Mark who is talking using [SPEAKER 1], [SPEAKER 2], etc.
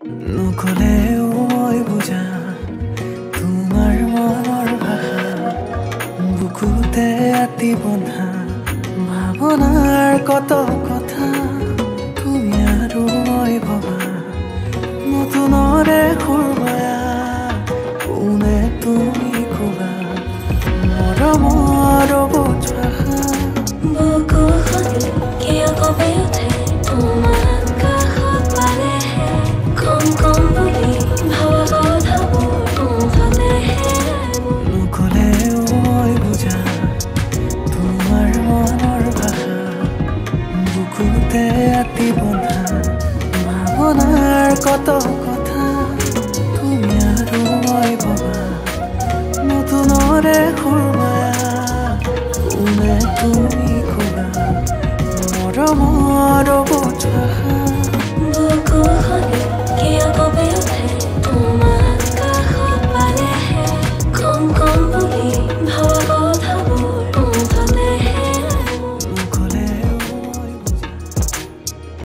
[SPEAKER 1] নকলেও মই বুজা তোমাৰ মনৰ ভাষা বুকুতে আতি বন্ধা ভাৱনাৰ কত কথা তুমি আৰু মই ভবা নতুনৰে সুৰমায়া কোনে তুমি কবা মৰমৰ বুজা
[SPEAKER 2] কিয় কবি উঠে তোমাক কাষত পালেহে কম কম বুলি ভাবা কথাবোৰ মুঠতেহে
[SPEAKER 1] নকলেও মই বুজা তোমাৰ মনৰ ভাষা বুকুতে আতি বন্ধা ভাৱনাৰ কত